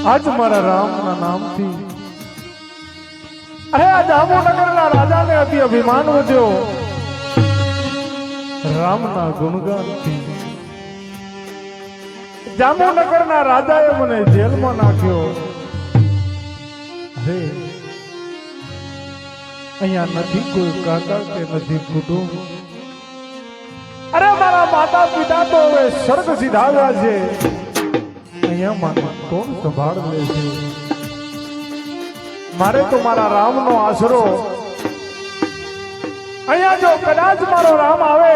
આજ મારા રામના નામથી અરે આ જામનગરના રાજાને અતિ અભિમાન વધ્યો રામના ગુણગાનથી જામનગરના રાજાએ મને જેલમાં નાખ્યો અરે અહીંયા નથી કોઈ કાકા કે નથી કુટુંબ અરે મારા માતા પિતા તો હવે સ્વર્ગ સિધાવ્યા છે અહીંયા મને કોણ સંભાળ લે છે મારે તો મારા રામનો આશરો અહીંયા જો કદાચ મારો રામ આવે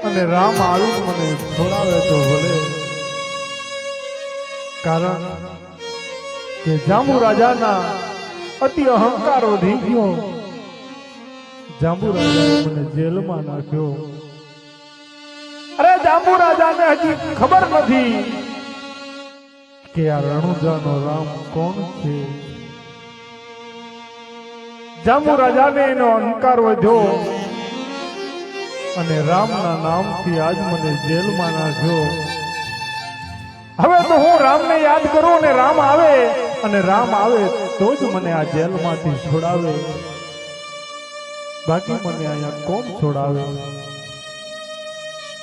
અને રામ આવી મને છોડાવે તો ભલે કારણ કે જાંબુ રાજાના અતિ અહંકાર વધી ગયો જાંબુ રાજાએ મને જેલમાં નાખ્યો અરે જાંબુ રાજાને હજી ખબર નથી કે આ રણુજાનો રામ કોણ છે જાંબુ રાજાને એનો અહંકાર વધ્યો અને રામના નામથી આજ મને જેલમાં નાખ્યો હવે તો હું રામને યાદ કરું અને રામ આવે તો જ મને આ જેલમાંથી છોડાવે બાકી મને અહીંયા કોણ છોડાવે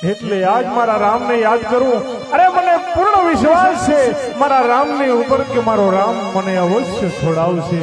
એટલે આજ મારા રામને યાદ કરું અરે મને પૂર્ણ વિશ્વાસ છે મારા રામની ઉપર કે મારો રામ મને અવશ્ય છોડાવશે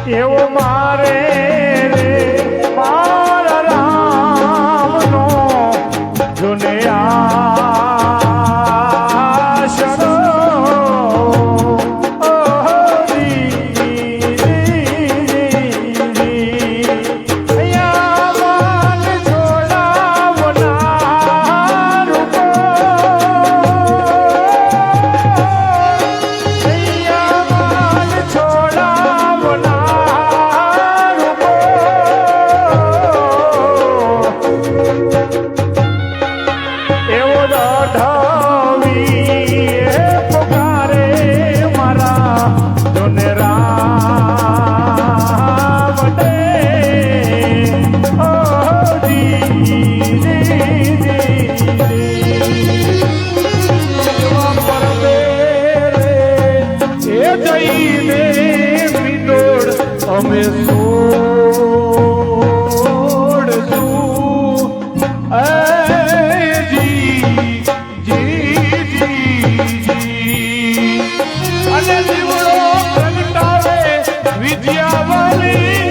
એવો મારે રે મારા રામનો જોને આશરો અમે છોડશું અને દીવડો પ્રગટાવે વિદ્યાવાળી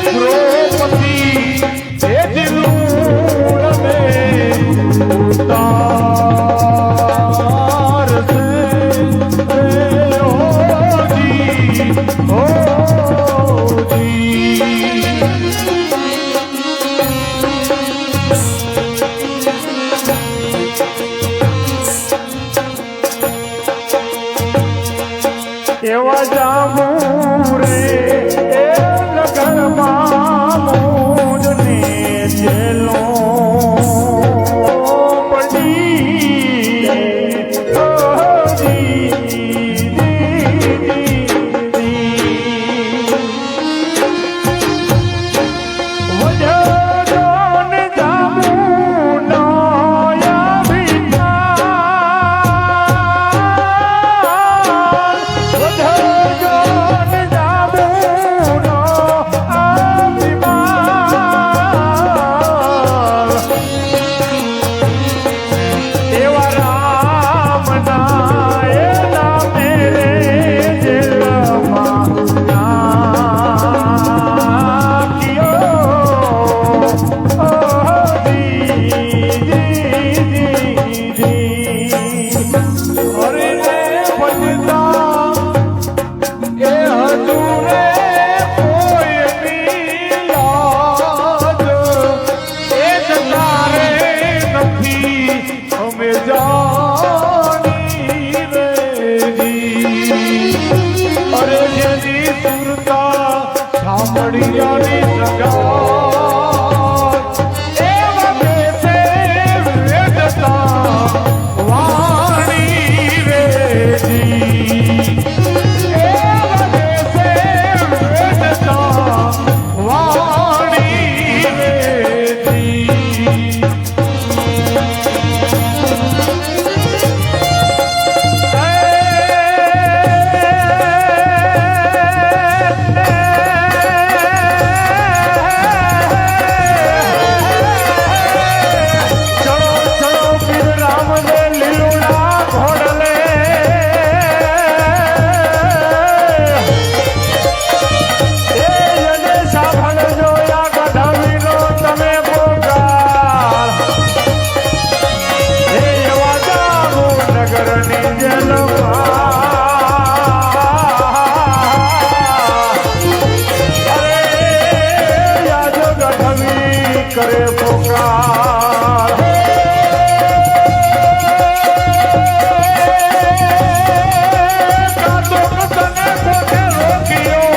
દ્રૌપદી એ દિલું ને ઉતાર એવા જામુ રે એ નગરમાં મોજને જેલો કરે પોકાર કાતો કતને પોતે રોક્યો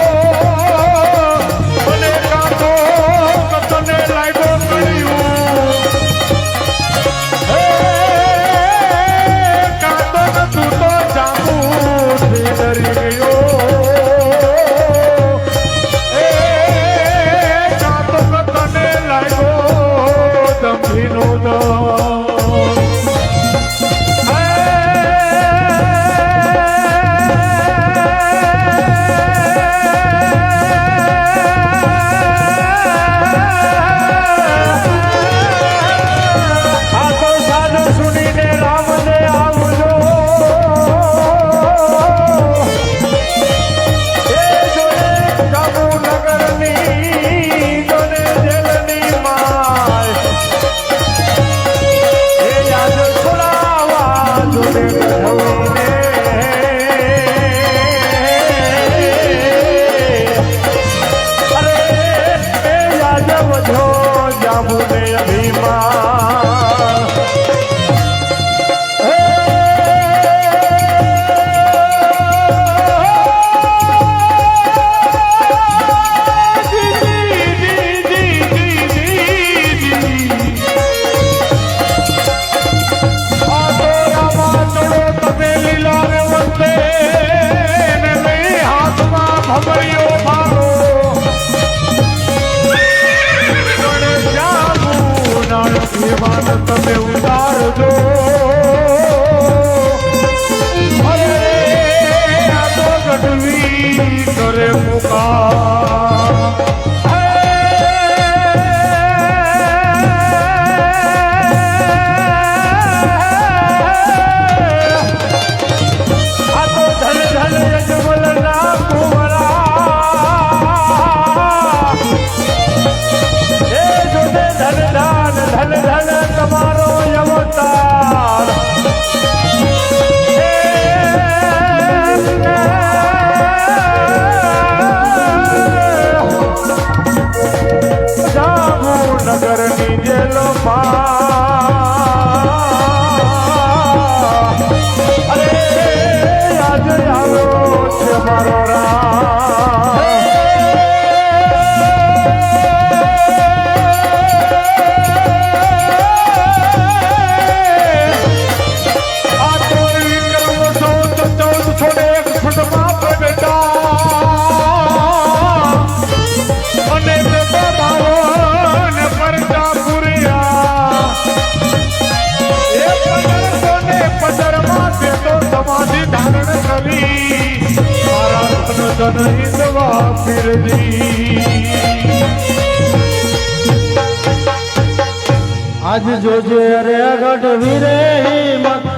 મને કાતો કતને લાગ્યો કર્યું થયો જાંબુને અભિમાન તમે ઉતારજો અરે આ તો ગઢવી કરે પુકાર આ તો ધન ધન યજમલ ના કુંવરા એ જોતે ધન ધન તમારો અવતાર જામનગર ની જેલો અરે આજે આવ્યો છે મારો આજ જોજે અરે ગઢ વીરે હિંમત